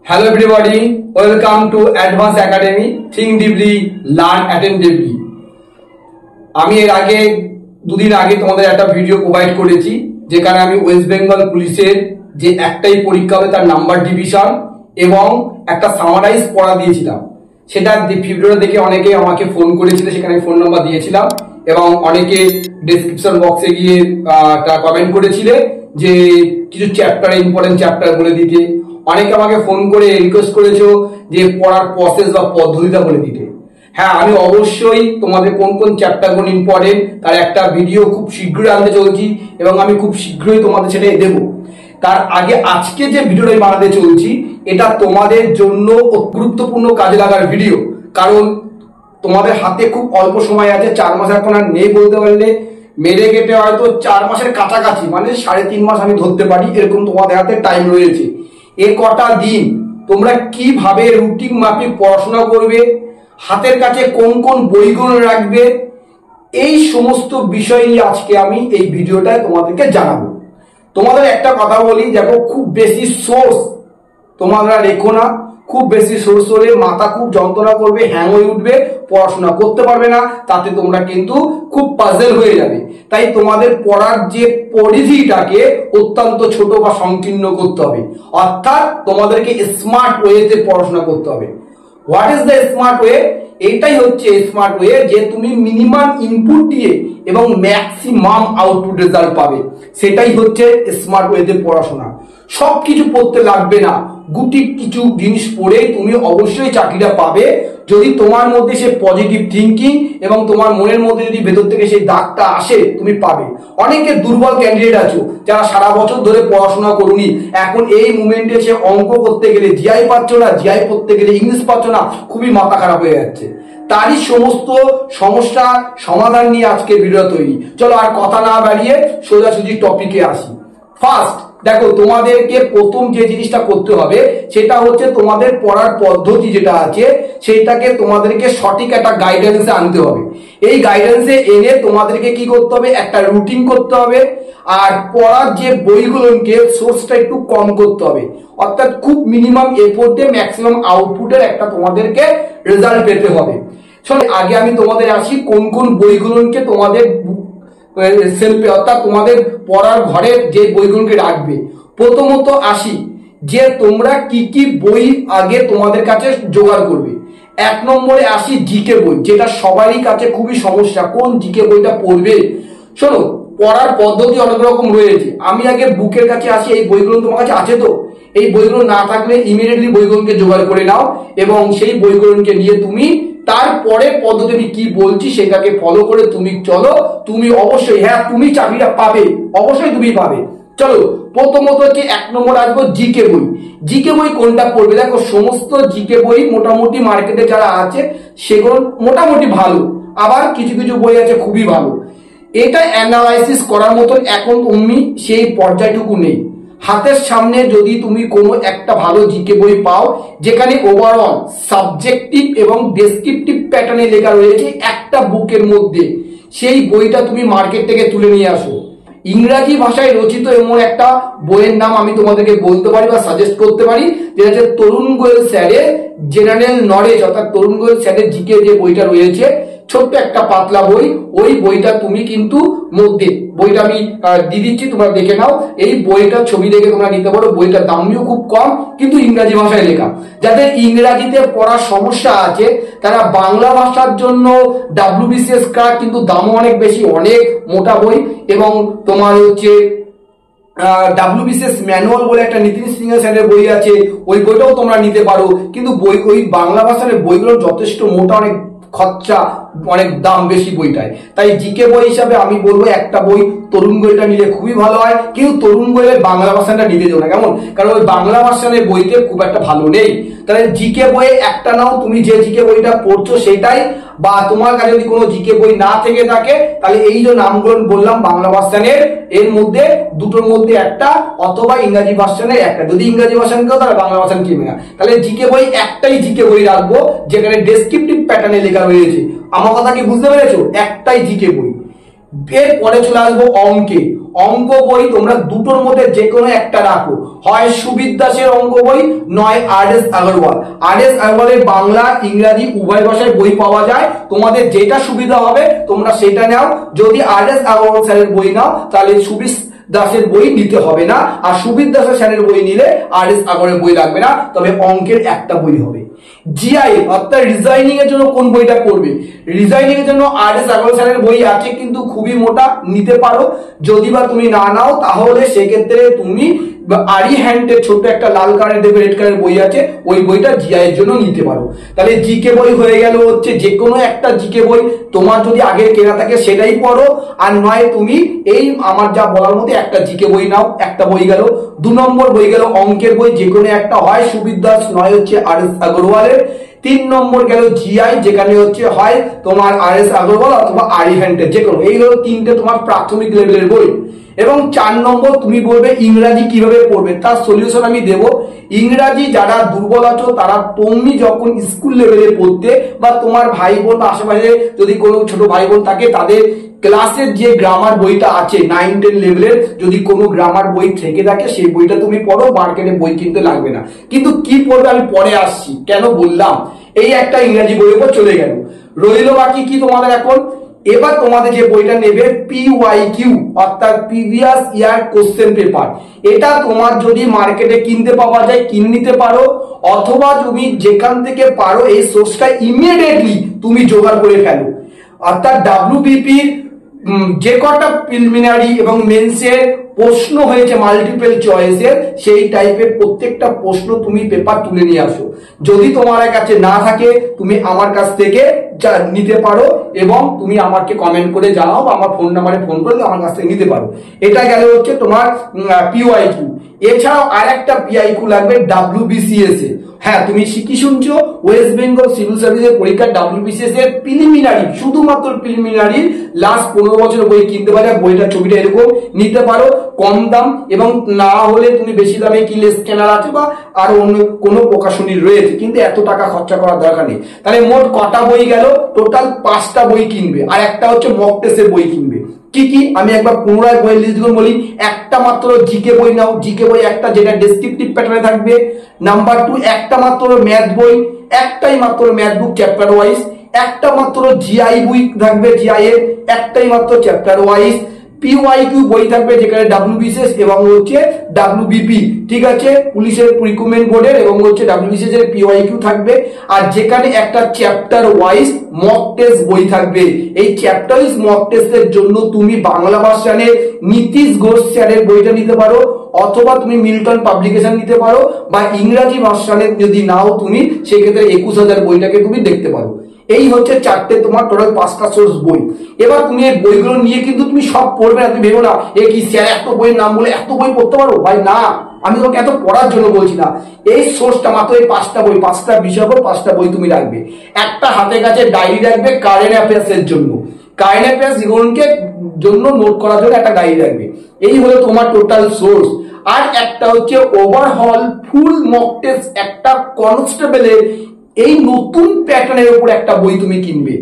Hello everybody, welcome to Advanced Academy. Think deeply, learn attentively. আমি এর আগে দুদিন আগে তোমাদের একটা ভিডিও প্রোভাইড করেছি যেখানে আমি ওয়েস্ট বেঙ্গল পুলিশের যে একটাই পরীক্ষা হবে তার নাম্বার ডিভিশন এবং একটা সামারাইজ পড়া দিয়েছিলাম। সেটা ভিডিওটা দেখে অনেকে আমাকে ফোন করেছিল, সেখানে ফোন নাম্বার দিয়েছিলাম এবং অনেকে ডেসক্রিপশন বক্সে গিয়ে একটা কমেন্ট করেছিলে যে কিছু চ্যাপ্টার ইম্পর্টেন্ট চ্যাপ্টার বলে দিতে। অনেকে আমাকে ফোন করে রিকোয়েস্ট করেছো যে পড়ার প্রসেস বা পদ্ধতিটা বলে দিতে। হ্যাঁ, আমি অবশ্যই তোমাদের কোন কোন চ্যাপ্টারগুলো ইম্পর্টেন্ট তার একটা ভিডিও খুব শীঘ্রই আনতে চলছি এবং আমি খুব শীঘ্রই তোমাদের সেটাই দেবো। তার আগে আজকে যে ভিডিওটা বানাতে চলছি এটা তোমাদের জন্য গুরুত্বপূর্ণ কাজে লাগার ভিডিও, কারণ তোমাদের হাতে খুব অল্প সময় আছে, 4 মাস এখন আর নেই বলতে পারলে, মেরে কেটে হয়তো 4 মাসের কাছাকাছি, মানে 3.5 মাস আমি ধরতে পারি, এরকম তোমাদের হাতে টাইম রয়েছে। এ কটা দিন তোমরা কিভাবে রুটিন মাফিক পড়াশোনা করবে, হাতের কাছে কোন কোন বইগুলো রাখবে, এই সমস্ত বিষয় নিয়ে আজকে আমি এই ভিডিওটায় তোমাদেরকে জানাবো। তোমাদের একটা কথা বলি, দেখো খুব বেশি সোর্স তোমরা রেখো না। খুব বেশি সোর্স হলে মাথা খুব যন্ত্রণা করবে, হ্যাং হয়ে উঠবে, পড়াশোনা করতে পারবে না, তাতে তোমরা কিন্তু খুব পাজেল হয়ে যাবে। তাই তোমাদের পড়ার যে পরিধিটাকে অত্যন্ত ছোট বা সংকীর্ণ করতে হবে, অর্থাৎ তোমাদেরকে স্মার্ট ওয়েতে পড়াশোনা করতে হবে। What is the smart way? এটাই হচ্ছে স্মার্ট ওয়ে যে তুমি মিনিমাম ইনপুট দিয়ে এবং ম্যাক্সিমাম আউটপুট রেজাল্ট পাবে। সেটাই হচ্ছে স্মার্ট ওয়েতে পড়াশোনা। সবকিছু পড়তে লাগবে না, গুটি কিছু জিনিস পড়ে তুমি অবশ্যই চাকরিটা পাবে যদি তোমার মধ্যে সে পজিটিভ থিঙ্কিং এবং তোমার মনের মধ্যে যদি ভেতর থেকে সেই দাগটা আসে, তুমি পাবে। অনেকে দুর্বল ক্যান্ডিডেট আছো যারা সারা বছর ধরে পড়াশোনা করুনি, এখন এই মুমেন্টে সে অঙ্ক করতে গেলে জিআই পাচ্ছ না, জিআই করতে গেলে ইংলিশ পাচ্ছ না, খুবই মাথা খারাপ হয়ে যাচ্ছে। তারই সমস্ত সমস্যা সমাধান নিয়ে আজকে ভিডিও তৈরি। চলো আর কথা না বাড়িয়ে সোজাসুজি টপিকে আসি। ফার্স্ট দেখো, তোমাদেরকে প্রথম যে জিনিসটা করতে হবে সেটা হচ্ছে তোমাদের পড়ার পদ্ধতি যেটা আছে সেটাকে তোমাদেরকে সঠিক একটা গাইডেন্সে আনতে হবে। এই গাইডেন্সে এনে তোমাদেরকে কি করতে হবে, একটা রুটিন করতে হবে। আর পড়ার যে বইগুলোকে সোর্সটা একটু কম করতে হবে, অর্থাৎ খুব মিনিমাম এফোর্টে ম্যাক্সিমাম আউটপুটের একটা তোমাদেরকে রেজাল্ট পেতে হবে। চলো আগে আমি তোমাদের আসি কোন কোন বইগুলোকে তোমাদের সেলফে অর্থাৎ তোমাদের পড়ার ঘরে যে বইগুলোকে রাখবে। প্রথমত আসি যে তোমরা কি কি বই আগে তোমাদের কাছে জোগাড় করবে। 1 নম্বরে আসি জিকে বই, যেটা সবারই কাছে খুবই সমস্যা, কোন জিকে বইটা পড়বে। শোনো, পড়ার পদ্ধতি অনেক রকম রয়েছে। আমি আগে বুকের কাছে আসি, এই বইগুলো তোমার কাছে আছে তো? এই বইগুলো না থাকলে ইমিডিয়েটলি বইগুলোকে জোগাড় করে নাও এবং সেই বইগুলোকে নিয়ে তুমি তারপরে পদ্ধতি আমি কি বলছি সেটাকে ফলো করে তুমি চলো, তুমি অবশ্যই, হ্যাঁ তুমি চাকরিটা পাবে, অবশ্যই তুমি পাবে। চলো প্রথমত হচ্ছে 1 নম্বর আসবো জিকে বই। জিকে বই কোনটা পড়বে? দেখো সমস্ত জিকে বই মোটামুটি মার্কেটে যারা আছে সেগুলো মোটামুটি ভালো, আবার কিছু কিছু বই আছে খুবই ভালো। এটা অ্যানালাইসিস করার মতন এখন তুমি সেই পর্যায়টুকু নেই। হাতের সামনে যদি তুমি কোনো একটা ভালো জিকে বই পাও যেখানে ওভারঅল সাবজেক্টিভ এবং ডেসক্রিপটিভ প্যাটার্নে লেখা রয়েছে একটা বুকের মধ্যে, সেই বইটা তুমি মার্কেট থেকে তুলে নিয়ে আসো। ইংরাজি ভাষায় রচিত এমন একটা বইয়ের নাম আমি তোমাদেরকে বলতে পারি বা সাজেস্ট করতে পারি, যেটা হচ্ছে তরুণ গোয়েল স্যারের জেনারেল নলেজ, অর্থাৎ তরুণ গোয়েল স্যারের জিকে যে বইটা রয়েছে, ছোট্ট একটা পাতলা বই। ওই বইটা তুমি কিন্তু মধ্যে বইটা আমি দিয়ে দিচ্ছি, তোমরা দেখে নাও। এই বইটার ছবি দেখে তোমরা নিতে পারো। বইটার দামও খুব কম, কিন্তু ইংরাজি ভাষায় লেখা। যাদের ইংরাজিতে পড়ার সমস্যা আছে তারা বাংলা ভাষার জন্য WBCS ক্রাক, কিন্তু দামও অনেক বেশি, অনেক মোটা বই। এবং তোমার হচ্ছে WBCS ম্যানুয়াল বলে একটা নীতিন সিংহ স্যারের বই আছে, ওই বইটাও তোমরা নিতে পারো। কিন্তু বই ওই বাংলা ভাষার বইগুলো যথেষ্ট মোটা, অনেক খরচা, অনেক দাম বেশি বইটায়। তাই জিকে বই হিসাবে আমি বলবো একটা বই তরুণ গোয়েলটা নিলে খুবই ভালো হয়, কিন্তু তরুণ গোয়েলের বাংলা ভাষাটা নিতে যাও না, কেমন? কারণ ওই বাংলা ভাষার বইতে খুব একটা ভালো নেই। তাহলে জিকে বই একটা নাও, তুমি যে জিকে বইটা পড়ছো সেটাই, বা তোমার কাছে যদি কোনো জিকে বই না থেকে থাকে তাহলে এই যে নামগুলো বললাম বাংলা ভার্সনের, এর মধ্যে দুটোর মধ্যে একটা, অথবা ইংরাজি ভার্সনের একটা। যদি ইংরাজি ভার্সন কেউ তাহলে বাংলা ভার্সন কিনবে না। তাহলে জিকে বই একটাই জিকে বই রাখবো যেখানে ডেসক্রিপটিভ প্যাটার্নে লেখা রয়েছে। আমার কথা কি বুঝতে পেরেছো? একটাই জিকে বই। এরপরে চলে আসবো অঙ্কে। অঙ্ক বই তোমরা দুটোর মধ্যে যে কোনো একটা রাখো, হয় সুবিদ দাসের অঙ্ক বই, নয় আর.এস. আগরওয়াল। আর.এস. আগরওয়ালের বাংলা ইংরাজি উভয় ভাষায় বই পাওয়া যায়, তোমাদের যেটা সুবিধা হবে তোমরা সেটা নাও। যদি আর.এস. আগরওয়াল স্যারের বই নাও তাহলে সুবিদ দাসের বই নিতে হবে না, আর সুবিদ দাসের স্যারের বই নিলে আর.এস. আগরওয়ালের বই লাগবে না, তবে অঙ্কের একটা বই হবে। জিআই অর্থাৎ রিজাইনিং এর জন্য কোন বইটা পড়বে? রিজাইনিং এর জন্য আর.এস. আগরওয়াল স্যারের বই আছে, কিন্তু খুবই মোটা, নিতে পারো। যদি বা তুমি না নাও তাহলে সেক্ষেত্রে তুমি আরিহ্যান্ডের ছোট্ট একটা লাল কালারের দেবে, রেড কালারের বই আছে, ওই বইটা জিআই এর জন্য নিতে পারো। তাহলে জিকে বই হয়ে গেল হচ্ছে যে কোনো একটা জিকে বই, তোমার যদি আগের কেনা থাকে সেটাই পড়ো, আর নয় তুমি এই আমার যা বলার মধ্যে একটা জিকে বই নাও, একটা বই গেল। 2 নম্বর বই গেল অঙ্কের বই, যে কোনো একটা, হয় সুবিদ দাস নয় হচ্ছে আর.এস. আগরওয়ালের। 3 নম্বর গেল জিআই, যেখানে হচ্ছে হয় তোমার আর.এস. আগরওয়াল অথবা আরিহ্যান্ডের, যে কোনো, এই হলো 3টে তোমার প্রাথমিক লেভেলের বই। এবং 4 নম্বর তুমি বলবে ইংরাজি কিভাবে পড়বে, তার সলিউশন আমি দেব। ইংরাজি যারা দুর্বল আছো তারা তুমি যখন স্কুল লেভেলে পড়তে, বা তোমার ভাই বোন বা আশেপাশে যদি কোনো ছোট ভাই বোন থাকে তাদের ক্লাসের যে গ্রামার বইটা আছে 9-10 লেভেলের, যদি কোনো গ্রামার বই থেকে থাকে সেই বইটা তুমি পড়ো, মার্কেটে বই কিনতে লাগবে না। কিন্তু কি পড়বে আমি পরে আসছি, কেন বললাম, এই একটা ইংরাজি বইয়ের উপর চলে গেল। রইল বাকি কি তোমাদের এখন, এবার তোমাদের যে বইটা নেবে পিওয়াইকিউ অর্থাৎ প্রিভিয়াস ইয়ার কোশ্চেন পেপার, এটা তোমার যদি মার্কেটে কিনতে পাওয়া যায় কিনে নিতে পারো, অথবা তুমি যেখান থেকে পারো এই সোর্সটা ইমিডিয়েটলি তুমি জোগাড় করে ফেলো। অর্থাৎ ডাব্লিউবিপির যে কটা প্রিলিমিনারি এবং মেন্সের প্রশ্ন হয়েছে মাল্টিপল চয়েসের, সেই টাইপের প্রত্যেকটা প্রশ্ন তুমি পেপার তুলে নিয়ে আসো। যদি তোমার কাছে না থাকে তুমি আমার কাছ থেকে নিতে পারো, এবং তুমি আমাকে কমেন্ট করে জানাও, আমার ফোন নাম্বারে ফোন করে আমার কাছ থেকে নিতে পারো। এটা গেল হচ্ছে তোমার পিওয়াইকিউ। এছাড়াও আর একটা পিআইকিউ লাগবে ডাব্লিউবিসিএস এ। হ্যাঁ, তুমি কি শুনছো, ওয়েস্ট বেঙ্গল সিভিল সার্ভিসের পরীক্ষা ডাব্লিউবিসিএস এর প্রিলিমিনারি, শুধুমাত্র প্রিলিমিনারি লাস্ট 15 বছরের বই কিনতে পারে, বইটার ছবিটা এরকম নিতে পারো, কম দাম, এবং না হলে তুমি বেশি দামে কিনলে স্ক্যানার আছে বা আর অন্য কোনো প্রকাশনী রয়েছে, কিন্তু এত টাকা খরচা করার দরকার নেই। তাহলে মোট কটা বই গেল, টোটাল 5টা বই কিনবে, আর একটা হচ্ছে মক টেস্টের বই কিনবে। কি কি আমি একবার পুনরায় বইয়ের লিস্টগুলো বলি। একটা মাত্র জিকে বই নাও, জিকে বই একটা, যেটা ডেসক্রিপটিভ প্যাটার্নে থাকবে। নাম্বার 2 একটা মাত্র ম্যাথ বই, একটাই মাত্র ম্যাথ বুক চ্যাপ্টার ওয়াইজ। একটা মাত্র জিআই বই থাকবে, জিআই এর একটাই মাত্র চ্যাপ্টার ওয়াইজ। পিওয়াইকিউ বই থাকবে যেখানে ডাব্লিউবিসিএস এবং হচ্ছে ডাব্লিউবিপি, ঠিক আছে, পুলিশের রিক্রুটমেন্ট বোর্ডের এবং হচ্ছে ডাব্লিউবিসিএস এর পিওয়াইকিউ থাকবে, আর যেখানে একটা চ্যাপ্টার ওয়াইজ মক টেস্ট বই থাকবে। এই চ্যাপ্টার ওয়াইজ মক টেস্টের জন্য তুমি বাংলা ভার্সনে নীতিশ ঘোষ স্যারের বইটা নিতে পারো, অথবা তুমি মিল্টন পাবলিকেশন নিতে পারো, বা ইংরাজি ভার্সনে যদি নাও তুমি সেক্ষেত্রে 21,000 বইটাকে তুমি দেখতে পারো। এই হচ্ছে 4টে তোমার টোটাল 5টা সোর্স বই। এবার তুমি এই বইগুলো নিয়ে কিন্তু তুমি সব পড়বে না, তুমি ভেবো না এ কি স্যার এত বইয়ের নাম বলে এত বই পড়তে পারো, ভাই না, আমি তোমাকে এত পড়ার জন্য বলছি না। এই সোর্সটা মাত্র এই 5টা বই, 5টা বিষয় পর 5টা বই তুমি রাখবে। একটা হাতে কাছে ডায়েরি রাখবে কারেন্ট অ্যাফেয়ার্স এর জন্য, কারেন্ট অ্যাফেয়ার্স জীবনকে জন্য নোট করার জন্য একটা ডায়েরি রাখবে। এই হলো তোমার টোটাল সোর্স। আর একটা হচ্ছে ওভারঅল ফুল মক টেস্ট, একটা কনস্টেবলের এই নতুন প্যাটার্নের উপর একটা বই তুমি কিনবে।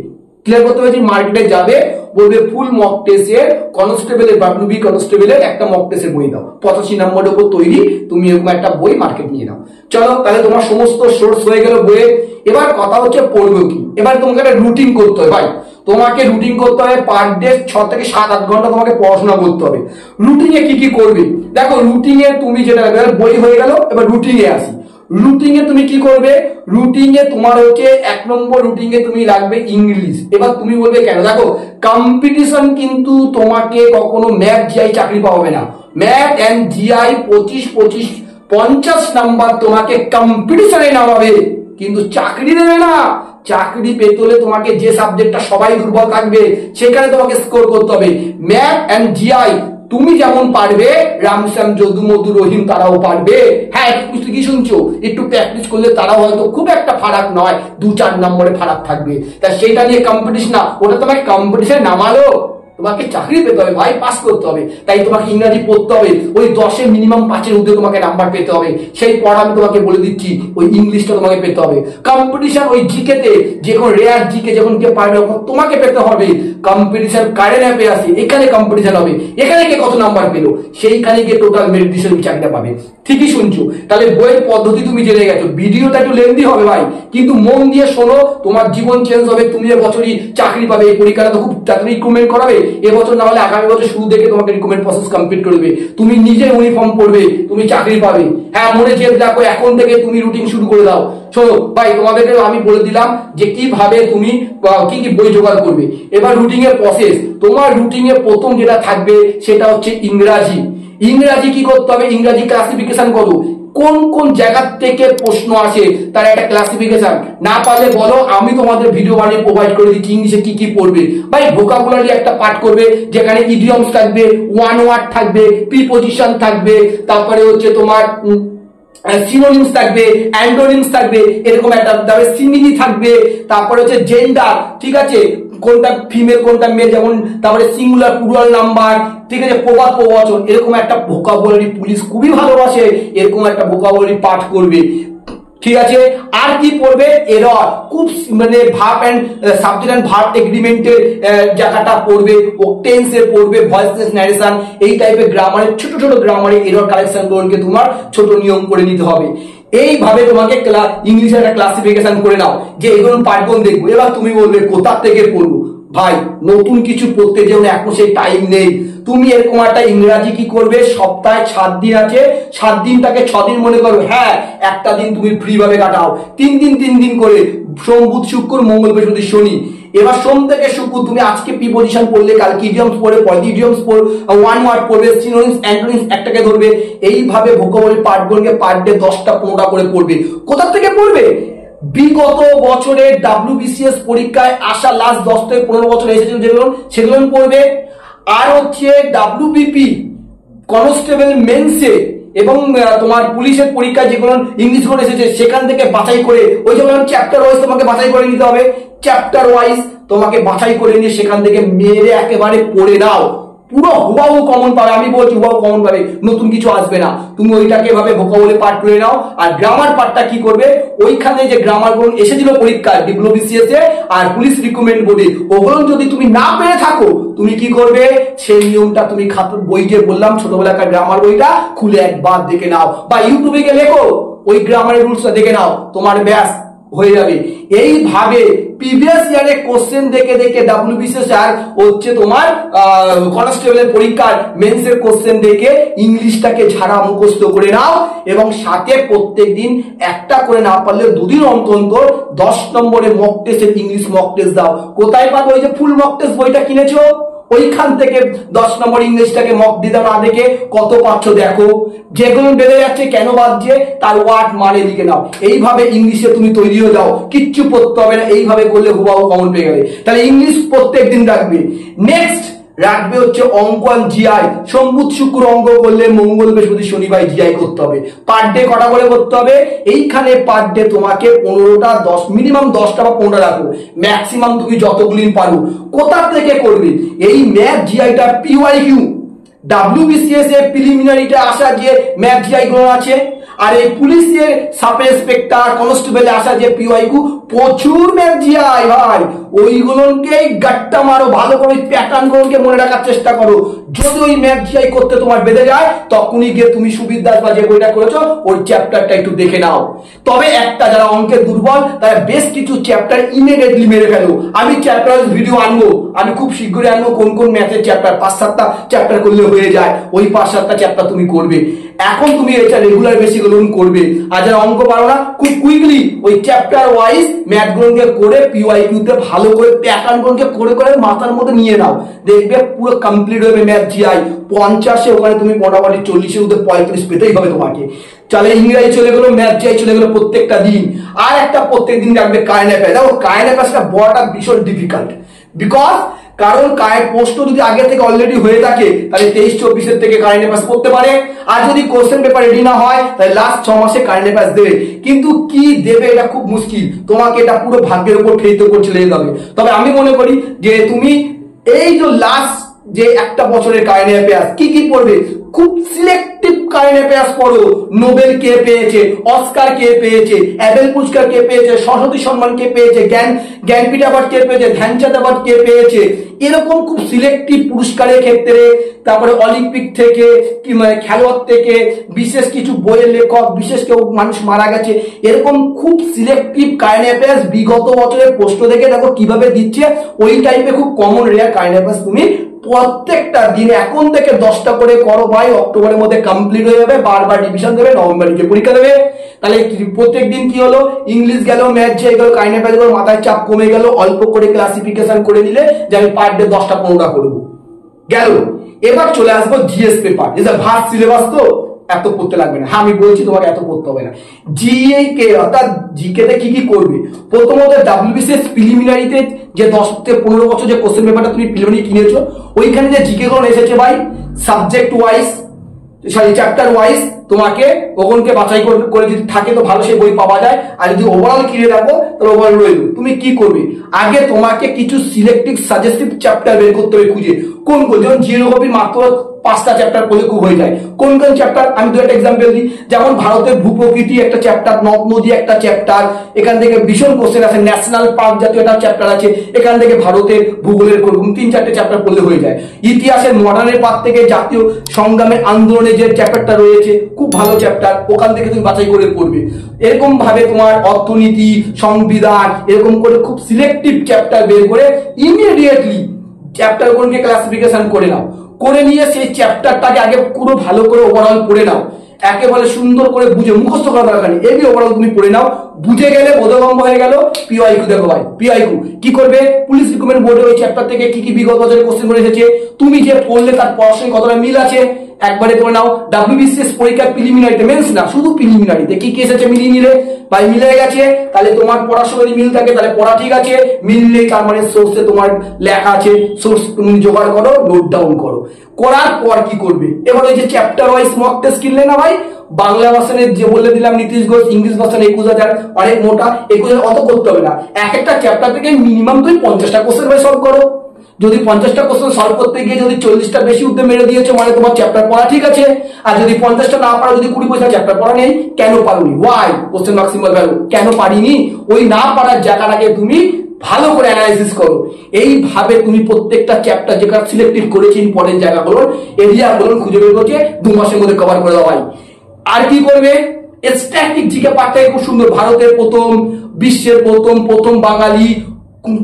ক্লিয়ার করতে পেরেছি? মার্কেটে যাবে, বলবে ফুল মক টেস্টের কনস্টেবলের, ডাব্লিউবি কনস্টেবলের একটা মক টেস্টের বই দাও, 85 নম্বরের উপর তৈরি, তুমি এরকম একটা বই মার্কেট নিয়ে নাও। চলো, তাহলে তোমার সমস্ত সোর্স হয়ে গেল বইয়ের। এবার কথা হচ্ছে পড়বে কি। এবার তোমাকে একটা রুটিন করতে হবে ভাই, তোমাকে রুটিন করতে হবে, পার ডে 6 থেকে 7-8 ঘন্টা তোমাকে পড়াশোনা করতে হবে। রুটিনে কি কি করবে দেখো, রুটিনে তুমি যেটা বই হয়ে গেল, এবার রুটিনে আসি। রুটিনে তুমি কি করবে, রুটিনে তোমার হচ্ছে 1 নম্বর রুটিনে তুমি রাখবে ইংলিশ। এবার তুমি বলবে কেন, দেখো কম্পিটিশন কিন্তু তোমাকে কখনো ম্যাথ জিআই চাকরি পাবে না। ম্যাথ এন্ড জিআই 50 নাম্বার তোমাকে কম্পিটিশনে নামাবে, কিন্তু চাকরি দেবে না। চাকরি পেতে হলে তোমাকে যে সাবজেক্টটা সবাই দুর্বল থাকবে সেখানে তোমাকে স্কোর করতে হবে। ম্যাথ এন্ড জিআই তুমি যেমন পারবে, রামশ্যাম, যদু, মধু, রহিম তারাও পারবে। হ্যাঁ, একটু কি শুনছো, একটু প্র্যাকটিস করলে তারাও হয়তো খুব একটা ফারাক নয়, 2-4 নম্বরে ফারাক থাকবে। তা সেটা নিয়ে কম্পিটিশন না, ওটা তোমাকে কম্পিটিশনে নামালো, তোমাকে চাকরি পেতে হবে ভাই, পাস করতে হবে। তাই তোমাকে ইংরাজি পড়তে হবে, ওই 10-এ মিনিমাম 5-এর মধ্যে তোমাকে নাম্বার পেতে হবে। সেই পড়া আমি তোমাকে বলে দিচ্ছি, ওই ইংলিশটা তোমাকে পেতে হবে। কম্পিটিশন ওই জিকেতে, যে কোনো রেয়ার জিকে যখন কে পারবে তোমাকে পেতে হবে। কম্পিটিশন কারেন্ট অ্যাপে আসে, এখানে কম্পিটিশন হবে, এখানে কে কত নাম্বার পেলো সেইখানে গিয়ে টোটাল মেরিট লিস্টে তুমি চাকরিটা পাবে। ঠিকই শুনছো? তাহলে বইয়ের পদ্ধতি তুমি জেনে গেছো। ভিডিওটা একটু লেন্দি হবে ভাই, কিন্তু মন দিয়ে শোনো, তোমার জীবন চেঞ্জ হবে। তুমি এবছরই চাকরি পাবে। এই পরীক্ষাটা তো খুব তাড়াতাড়ি রিক্রুটমেন্ট করাবে, এবছর না হলে আগামী বছর শুরু থেকে তোমাকে রিক্রুটমেন্ট প্রসেস কমপ্লিট করবে। তুমি নিজে ইউনিফর্ম পরবে, তুমি চাকরি পাবে। হ্যাঁ, মনে জেদ রাখো, এখন থেকে তুমি রুটিন শুরু করে দাও। শোনো ভাই, তোমাদেরকে আমি বলে দিলাম যে কিভাবে তুমি কি কি বই জোগাড় করবে। এবার রুটিন এর প্রসেস, তোমার রুটিন এর প্রথম যেটা থাকবে সেটা হচ্ছে ইংরাজি। ইংরাজি কি করতে হবে? ইংরাজি ক্লাসিফিকেশন করো, কোন কোন জায়গা থেকে প্রশ্ন আসে তার একটা ক্লাসিফিকেশন। না পারলে বলো, আমি তোমাদের ভিডিও বানিয়ে প্রোভাইড করে দিচ্ছি ইংলিশে কি কি পড়বে। ভাই ভোকাবুলারি একটা পার্ট করবে, যেখানে ইডিয়মস থাকবে, ওয়ান ওয়ার্ড থাকবে, প্রিপজিশন থাকবে, তারপরে হচ্ছে তোমার সিনোনিমস থাকবে, অ্যান্টোনিমস থাকবে, এরকম একটা, তারপরে সিমিলি থাকবে, তারপরে হচ্ছে জেন্ডার, ঠিক আছে, কোনটা ফিমেল কোনটা মেল, যেমন তারপরে সিঙ্গুলার প্লুরাল নাম্বার, ঠিক আছে, প্রবাদ প্রবচন, এরকম একটা ভোকাবুলারি পুলিশ খুবই ভালোবাসে, এরকম একটা ভোকাবুলারি পাঠ করবে। ঠিক আছে, আর কি পড়বে? এরর, খুব মানে verb and subject and verb এগ্রিমেন্টের জায়গাটা পড়বে, ও টেন্সে পড়বে, ভয়েসলেস ন্যারেশন, এই টাইপের গ্রামারের ছোট ছোট গ্রামারে এরর কালেকশন গুলোকে তোমার ছোট নিয়ম করে নিতে হবে। এইভাবে তোমাকে ইংলিশের একটা ক্লাসিফিকেশন করে নাও যে এগুলো পার্বন দেখবো। এবার তুমি বলবে কোথা থেকে পড়বো? ভাই নতুন কিছু পড়তে যেও না, এখন সেই টাইম নেই। তুমি এরকম একটা ইংরাজি কি করবে, সপ্তাহে 7 দিন আছে, 7 দিনটাকে 6 দিন মনে করো। হ্যাঁ, একটা দিন তুমি ফ্রি ভাবে কাটাও, 3 দিন করে, সোম বুধ শুক্র মঙ্গল বৃহস্পতি শনি। এবার সোম থেকে শুক্র তুমি আজকে প্রিপজিশন পড়লে, কালকে ইডিয়মস পড়ে, পরদিন ইডিয়মস পড়, ওয়ান ওয়ার্ড পড়বে, সিনোনিমস অ্যান্টোনিমস একটাকে ধরবে। এইভাবে ভোকাবুলারি পার্টগুলোকে পার ডে 10টা 15টা করে পড়বে। কোথা থেকে পড়বে? বিগত বছরের WBCS পরীক্ষায় আসা লাস্ট 10 থেকে 15 বছর এসেছিল সেগুলো পড়বে। আর হচ্ছে WBP কনস্টেবল মেন্সে এবং তোমার পুলিশের পরীক্ষায় যেগুলো ইংলিশ গুলো এসেছে সেখান থেকে বাছাই করে, ওই যেমন চ্যাপ্টার ওয়াইজ তোমাকে বাছাই করে নিতে হবে। চ্যাপ্টার ওয়াইজ তোমাকে বাছাই করে নিয়ে সেখান থেকে মেরে একেবারে পড়ে নাও, পুরো হুবাহু কমন পাবে। আমি বলছি হুবাহু কমন পাবে, নতুন কিছু আসবে না। তুমি ওইটাকে ভাবে ভোকাবুলারি পার্ট করে নাও। আর গ্রামার পার্টটা কি করবে? ওইখানে যে গ্রামার গুলো এসেছিল পরীক্ষায় WBCS এ আর পুলিশ রিক্রুটমেন্ট বোর্ডে, ওগুলো যদি তুমি না পেরে থাকো, তুমি কি করবে? সেই নিয়মটা তুমি বই যে বললাম ছোটবেলাকার গ্রামার বইটা খুলে একবার দেখে নাও, বা ইউটিউবে গিয়ে লেখো, ওই গ্রামারের রুলসটা দেখে নাও, তোমার ব্যাস হয়ে যাবে। এইভাবে প্রিভিয়াস ইয়ারে কোশ্চেন দেখে দেখে WBCS আর হচ্ছে তোমার কনস্টেবলের পরীক্ষার মেন্সের কোশ্চেন দেখে ইংলিশটাকে ঝাড়া মুখস্থ করে নাও, এবং সাথে প্রত্যেকদিন একটা করে, না পারলে 2 দিন অন্তর 10 নম্বরে মক টেস্টের ইংলিশ মক টেস্ট দাও। কোথায় পাবে? ওই যে ফুল মক টেস্ট বইটা কিনেছো, ওইখান থেকে 10 নম্বর ইংলিশটাকে মক দিতে না দেখে কত পাচ্ছ দেখো, যেগুলো বেড়ে যাচ্ছে কেন বাড়ছে তার ওয়ার্ড মানে লিখে নাও। এইভাবে ইংলিশে তুমি তৈরি হয়ে যাও, কিচ্ছু পড়তে হবে না। এইভাবে করলে হুবাহু কমন পেয়ে গেলে। তাহলে ইংলিশ প্রত্যেক দিন রাখবে। নেক্সট রাখবে হচ্ছে অঙ্ক আর জিআই। সোম বুধ শুক্র অঙ্ক করলে, মঙ্গল বৃহস্পতি শনিবার জিআই করতে হবে। পার ডে কটা করে করতে হবে? এইখানে পার ডে তোমাকে 15টা, 10 মিনিমাম 10টা বা 15টা রাখো, ম্যাক্সিমাম তুমি যতগুলি পারো। কোথা থেকে করবে? এই ম্যাথ জিআইটা PYQ WBCS এর প্রিলিমিনারিটা আসা যে ম্যাথ জিআই গুলো আছে, আর এই পুলিশের সাব ইন্সপেক্টর কনস্টেবলে আসা যে PYQ, প্রচুর ম্যাথ জিআই ভাই। ওইগুলোকে গাট্টা মারো, ভালো করে প্যাটার্ন গুলোকে মনে রাখার চেষ্টা করো। যদি ওই ম্যাথ জিআই করতে তোমার বেঁধে যায়, তখনই গিয়ে তুমি সুবির দাস বা যে বইটা করেছো ওই চ্যাপ্টারটা একটু দেখে নাও। তবে একটা, যারা অঙ্কের দুর্বল তারা বেশ কিছু চ্যাপ্টার ইমিডিয়েটলি মেরে ফেলো। আমি চ্যাপ্টার ভিডিও আনবো, আমি খুব শীঘ্রই আনবো। কোন কোন ম্যাথের চ্যাপ্টার 5-7টা চ্যাপ্টার করলে হয়ে যায়, ওই 5-7টা চ্যাপ্টার তুমি করবে। এখন তুমি এটা রেগুলার বেসিক করবে। আর যারা অঙ্ক পারো না, খুব কুইকলি ওই চ্যাপ্টার ওয়াইজ ম্যাথ গুলোকে করে PYQ তে ভালো করে প্যাটার্ন গুলোকে করে করে মাথার মধ্যে নিয়ে নাও, দেখবে পুরো কমপ্লিট হবে ম্যাথ জিআই। 50-এ ওখানে তুমি মোটামুটি 40-এর মধ্যে 35 পেতেই হবে তোমাকে। তাহলে ইংরেজি চলে গেলো, ম্যাথ জিআই চলে গেলো প্রত্যেকটা দিন। আর একটা প্রত্যেক দিন রাখবে কারেন্ট অ্যাফেয়ার। দেখো কারেন্ট অ্যাফেয়ারটা বড়টা ভীষণ ডিফিকাল্ট, বিকজ কারণ প্রশ্ন যদি আগে থেকে অলরেডি হয়ে থাকে তাহলে 23-24 থেকে কারেন্ট অ্যাফেয়ার্স করতে পারে। আর যদি কোশ্চেন পেপার রেডি না হয় তাহলে লাস্ট 6 মাসে কারেন্ট অ্যাফেয়ার্স দেবে। কিন্তু কি দেবে এটা খুব মুশকিল, তোমাকে এটা পুরো ভাগ্যের উপর ফেলতে উপর চলে যেতে হবে। তবে আমি মনে করি যে তুমি এই যে লাস্ট যে একটা বছরের কারেন্ট অ্যাফেয়ার্স কি কি পড়বে, খুব সিলেক্টিভ কারেন্ট অ্যাফেয়ার্স পড়ো। নোবেল কে পেয়েছে, অস্কার কে পেয়েছে, অ্যাবেল পুরস্কার কে পেয়েছে, সরস্বতী সম্মান কে পেয়েছে, জ্ঞানপীঠ অ্যাওয়ার্ড কে পেয়েছে, ধ্যানচাঁদ অ্যাওয়ার্ড কে পেয়েছে, এরকম খুব সিলেক্টিভ পুরস্কারের ক্ষেত্রে, তারপরে অলিম্পিক থেকে কি মানে খেলোয়াড় থেকে, বিশেষ কিছু বইয়ের লেখক, বিশেষ কেউ মানুষ মারা গেছে, এরকম খুব সিলেক্টিভ কারেন্ট অ্যাফেয়ার্স বিগত বছরের প্রশ্ন থেকে দেখো কিভাবে দিচ্ছে। ওই টাইপে খুব কমন রেয়ার কারেন্ট অ্যাফেয়ার্স তুমি প্রত্যেকটা দিন এখন থেকে 10টা করে করো ভাই, অক্টোবরের মধ্যে কমপ্লিট হয়ে যাবে। বারবার রিভিশন দেবে, নভেম্বরে পরীক্ষা দেবে। তাহলে প্রত্যেক দিন কি হলো, ইংলিশ গেল, ম্যাথ হয়ে গেল, কারেন্ট অ্যাফেয়ার্স গেল, মাথায় চাপ কমে গেল। অল্প করে ক্লাসিফিকেশন করে নিলে যে আমি পার ডে 10টা 15টা করবো, গেল। এবার চলে আসবো জিএস পেপার, এটা ভার্স সিলেবাস তো এত পড়তে লাগবে না। হ্যাঁ আমি বলছি তোমাকে এত পড়তে হবে না। জিকে অর্থাৎ জিকে তে কি কি করবে, প্রথমত ডাব্লিউবিসিএস প্রিলিমিনারিতে যে 10 থেকে 15 বছর যে কোশ্চেন পেপারটা তুমি প্রিলিমিনারি কিনেছো, ওইখানে যে জিকে গুলো এসেছে ভাই, subject wise sorry chapter wise তোমাকে ওখানকে বাছাই করে যদি থাকে তো ভালো সেই বই পাওয়া যায়। আর যদি ওভারঅল কিনে রাখো তাহলে ওভারঅল রইল। তুমি কি করবে, আগে তোমাকে কিছু সিলেক্টিভ সাজেস্টিভ চ্যাপ্টার বের করতে হবে খুঁজে। কোন যেমন জিওগ্রাফির মাত্র 5টা চ্যাপ্টার পড়লে খুব হয়ে যায়। কোন কোন চ্যাপ্টার, আমি দু একটা এক্সাম্পল দিই। যেমন ভারতের ভূপ্রকৃতি একটা চ্যাপ্টার, নদ নদী একটা চ্যাপ্টার, এখান থেকে ভীষণ কোশ্চেন আছে। ন্যাশনাল পার্ক জাতীয় একটা চ্যাপ্টার আছে, এখান থেকে ভারতের ভূগোলের 3-4টে চ্যাপ্টার পড়লে হয়ে যায়। ইতিহাসের মডার্নের পার্ট থেকে জাতীয় সংগ্রামের আন্দোলনের যে চ্যাপ্টারটা রয়েছে খুব ভালো চ্যাপ্টার, ওখান থেকে তুমি বাছাই করে পড়বে। এরকম ভাবে তোমার অর্থনীতি, সংবিধান, এরকম করে খুব সিলেক্টিভ চ্যাপ্টার বের করে ইমিডিয়েটলি চ্যাপ্টার গুলোকে ক্লাসিফিকেশন করে নাও। করে নিয়ে সেই চ্যাপ্টারটাকে আগে পুরো ভালো করে ওভারঅল পড়ে নাও, একেবারে সুন্দর করে বুঝে, মুখস্থ করার দরকার নেই, এই ওভারঅল তুমি পড়ে নাও। বুঝে গেলে বোধগম্য হয়ে গেল। পিওআইকিউ দেখো ভাই, পিওআইকিউ কি করবে, পুলিশ রিক্রুটমেন্ট বোর্ডে ওই চ্যাপ্টার থেকে কি কি বিগত বছরের কোশ্চেন করে এসেছে, তুমি যে পড়লে তার পড়াশোনায় কতটা মিল আছে একবারে করে নাও। ডাব্লিউবিসিএস পরীক্ষার প্রিলিমিনারিতে, মেন্স না শুধু প্রিলিমিনারিতে কি কি এসেছে মিলিয়ে নিলে ভাই, মিলে গেছে। তাহলে তোমার পড়াশোনা যদি মিল থাকে তাহলে পড়া ঠিক আছে, মিললে তার মানে সোর্সে তোমার লেখা আছে, সোর্স তুমি জোগাড় করো, নোট ডাউন করো। করার পর কি করবে, এবার ওই যে চ্যাপ্টার ওয়াইজ মক টেস্ট কিনলে না ভাই, বাংলা ভার্সনের যে বলে দিলাম নীতিশ ঘোষ, ইংলিশ ভার্সন 21,000, অনেক মোটা 21,000, অত করতে হবে না। এক একটা চ্যাপ্টার থেকে মিনিমাম তুমি 50টা কোশ্চেন ভাই সলভ করো। যদি 50টা কোশ্চেন সলভ করতে গিয়ে যদি 40টা বেশি উদ্যম মেরে দিয়েছো মানে তোমার চ্যাপ্টার পড়া ঠিক আছে। আর যদি 50টা না পারো, যদি 20 চ্যাপ্টার পড়া নেই, কেন পারোনি, Y question mark symbol value, কেন পারিনি, ওই না পারার জায়গাটাকে তুমি ভালো করে অ্যানালাইসিস করো। এইভাবে তুমি প্রত্যেকটা চ্যাপ্টার যেটা সিলেক্টিভ করেছি পরের জায়গাগুলোর এরিয়াগুলো খুঁজে বের করছে 2 মাসের মধ্যে কভার করে দেওয়া হয়। আর কি করবে, স্ট্যাটিক জিকে পার্টটাই খুব সুন্দর। ভারতের প্রথম, বিশ্বের প্রথম বাঙালি,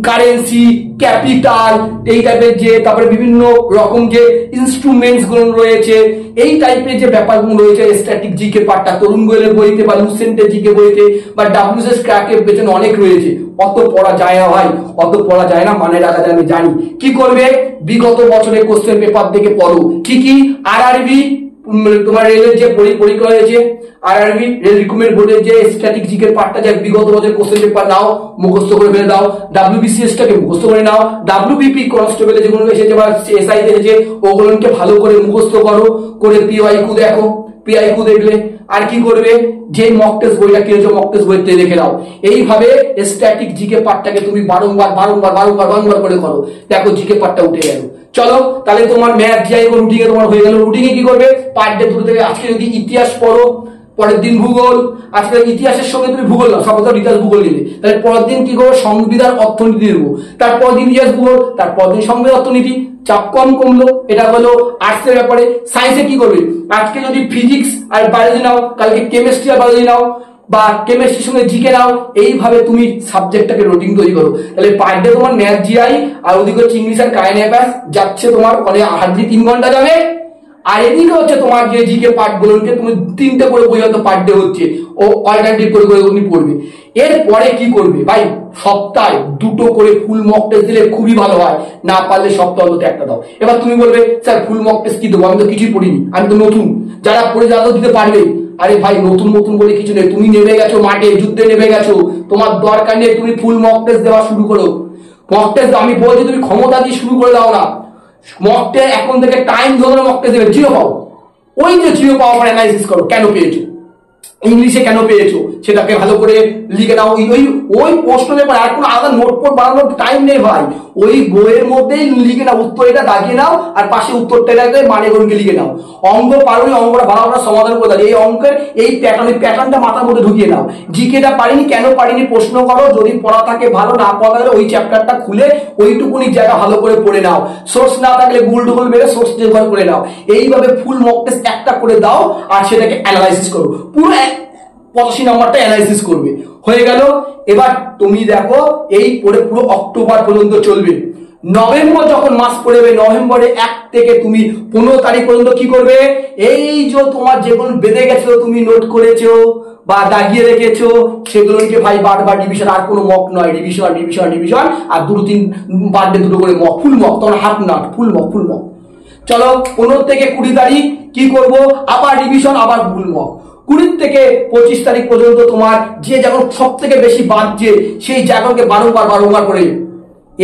কারেন্সি, ক্যাপিটাল, এই টাইপের যে, তারপরে বিভিন্ন রকম যে ইনস্ট্রুমেন্টস গুলো রয়েছে, এই টাইপের যে ব্যাপারগুলো রয়েছে স্ট্যাটিক জিকে পার্টটা তরুণ গোয়েলের বইতে বা লুসেন্টের জিকে বইতে বা ডাব্লিউএস ক্র্যাকের পেছনে অনেক রয়েছে। অত পড়া যায় না ভাই, অত পড়া যায় না, মানে রাখা যায় আমি জানি। কি করবে, বিগত বছরের কোশ্চেন পেপার দেখে পড়ো। কি কি, আরআরবি তোমার রেলের যে পরীক্ষা হয়েছে, আরআরবি রেল রিক্রুটমেন্ট বোর্ডের যে স্ট্যাটিক জিকের পার্টটা যে বিগত বছরের কোশ্চেন পেপার নাও, মুখস্থ করে ফেলে দাও। ডাব্লিউবিসিএস টাকে মুখস্থ করে নাও। ডাব্লিউবিপি কনস্টেবলে যেগুলো এসেছে বা এসআই এসেছে ওগুলোকে ভালো করে মুখস্থ করো, করে পিওআইকিউ দেখো। পিওআইকিউ দেখলে আর কি করবে, যে মক টেস্ট বইটা কিনেছো মক টেস্ট বইতে দেখে নাও। এইভাবে স্ট্যাটিক জিকে পার্টটাকে তুমি বারংবার করে করো, দেখো জিকে পার্টটা উঠে গেল। চলো তাহলে তোমার ম্যাথ জিআই এবং রুটিনে তোমার হয়ে গেল। রুটিনে কি করবে, পার ডে 2 থেকে, আজকে যদি ইতিহাস পড়ো, পরের দিন ভূগোল। আজকে ইতিহাসের সঙ্গে তুমি ভূগোল না, সব ইতিহাস ভূগোল নিলে, তাহলে পরের দিন কি করবো, সংবিধান অর্থনীতি দেবো। তারপর দিন ইতিহাস ভূগোল, তারপর দিন সংবিধান অর্থনীতি। চাপ কমলো। এটা হলো আর্টসের ব্যাপারে। সায়েন্সে কি করবে, আজকে যদি ফিজিক্স আর বায়োলজি নাও, কালকে কেমিস্ট্রি আর বায়োলজি নাও, বা কেমিস্ট্রির সঙ্গে জিকে নাও। এইভাবে তুমি সাবজেক্টটাকে রুটিন তৈরি করো। তাহলে পার ডে তোমার ম্যাথ জিআই আর ওদিকে হচ্ছে ইংলিশ আর কারেন্ট অ্যাফেয়ার্স যাচ্ছে তোমার অনেক হার্ডলি 3 ঘন্টা যাবে। আর এদিকে হচ্ছে তোমার যে জিকে পার্ট গুলোকে তুমি 3টে করে বই হয়তো পার ডে হচ্ছে, ও অল্টারনেটিভ করে তুমি পড়বে। এরপরে কি করবে ভাই, সপ্তাহে 2টো করে ফুল মক টেস্ট দিলে খুবই ভালো হয়, না পারলে সপ্তাহে অন্তত একটা দাও। এবার তুমি বলবে স্যার ফুল মক টেস্ট কি দেবো, আমি তো কিছুই পড়িনি, আমি তো নতুন। যারা পড়ে যারা তো দিতে পারবে। আরে ভাই নতুন বলে কিছু নেই, তুমি নেমে গেছো মাঠে, যুদ্ধে নেমে গেছো, তোমার দরকার নেই তুমি ফুল মক টেস্ট দেওয়া শুরু করো। মক টেস্ট আমি বলছি তুমি ক্ষমতা দিয়ে শুরু করে দাও না। মক টেস্ট এখন থেকে টাইম ধরে মক টেস্ট দেবে, 0 পাও। ওই যে 0 পাওয়ার পর অ্যানালাইসিস করো কেন পেয়েছো। ইংলিশে কেন পেয়েছো সেটাকে ভালো করে লিখে নাও। ওই প্রশ্ন পেপার, আর কোনো আলাদা নোটপোট বানানোর টাইম নেই ভাই, ওই বইয়ের মধ্যেই লিখে নাও, উত্তর এটা দাগিয়ে নাও আর পাশে উত্তরটা মানে গণকে লিখে নাও। অঙ্ক পারোনি, অঙ্কটা ভালো ভালো সমাধান করে দাও। এই অঙ্কের এই প্যাটার্নটা মাথার মধ্যে ঢুকিয়ে নাও। জিকেটা পারিনি, কেন পারিনি প্রশ্ন করো, যদি পড়া থাকে ভালো, না পড়া থাকলে ওই চ্যাপ্টারটা খুলে ওইটুকুনি জায়গা ভালো করে পড়ে নাও। সোর্স না থাকলে গুগল টুগল মেরে সোর্স নির্ভর করে নাও। এইভাবে ফুল মক টেস্ট একটা করে দাও আর সেটাকে অ্যানালাইসিস করো, পুরো 85 নম্বরটা অ্যানালাইসিস করবে। হয়ে গেল। এবার তুমি দেখো এই পড়ে পুরো অক্টোবর পর্যন্ত চলবে। নভেম্বর যখন মাস পড়বে, নভেম্বরে 1 থেকে তুমি 15 তারিখ পর্যন্ত কি করবে, এই যে তোমার যেগুলো বেঁধে গেছিল, তুমি নোট করেছো বা দাগিয়ে রেখেছো, সেগুলোকে ভাই বারবার রিভিশন, আর কোনো মক নয়, রিভিশন রিভিশন রিভিশন, আর 2-3 বার্থডে দুটো করে মক, ফুল মক, তখন half nut, full mock full mock. চলো 15 থেকে 20 তারিখ কি করব, আবার রিভিশন, আবার ফুল মক। 20 থেকে 25 তারিখ পর্যন্ত তোমার যে জায়গা সব থেকে বেশি বাজছে সেই জায়গাকে বারংবার করে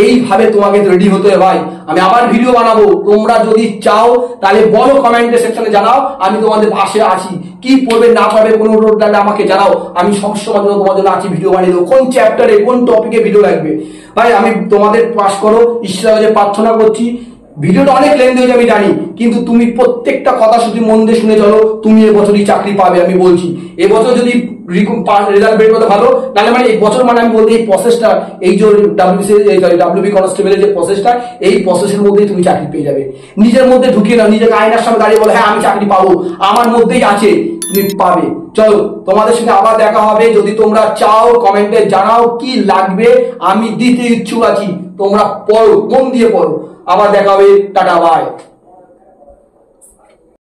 এইভাবে তোমাকে রেডি হতে হবে ভাই। আমি আবার ভিডিও বানাবো, তোমরা যদি চাও তাহলে বলো, কমেন্টের সেকশনে জানাও, আমি তোমাদের পাশে আছি। কি পড়বে না পড়বে কোনো তাহলে আমাকে জানাও, আমি সবসময় তোমাদের জন্য আছি, ভিডিও বানিয়ে দেবো। কোন চ্যাপ্টারে কোন টপিকে ভিডিও লাগবে ভাই, আমি তোমাদের পাস করো ঈশ্বরের কাছে প্রার্থনা করছি। ভিডিওটা অনেক লেন্থ হয়েছে আমি জানি, কিন্তু তুমি প্রত্যেকটা কথা শুধু মন দিয়ে শুনে চলো, তুমি এবছরই চাকরি পাবে। আমি বলছি এবছর যদি রেজাল্ট বের করতে ভালো, নাহলে মানে এই বছর মানে আমি বলতে এই প্রসেসটা, এই যে ডাব্লিউবি কনস্টেবলের যে প্রসেসটা, এই প্রসেসের মধ্যেই তুমি চাকরি পেয়ে যাবে। নিজের মধ্যে ঢুকিয়ে নাও, নিজেকে আয়নার সামনে দাঁড়িয়ে বলো, হ্যাঁ আমি চাকরি পাবো, আমার মধ্যেই আছে, তুমি পাবে। চলো তোমাদের সঙ্গে আবার দেখা হবে। যদি তোমরা চাও কমেন্টে জানাও কি লাগবে, আমি দিতে ইচ্ছুক আছি। তোমরা পড়ো, মন দিয়ে পড়ো। আবার দেখা হবে, টাটা বাই।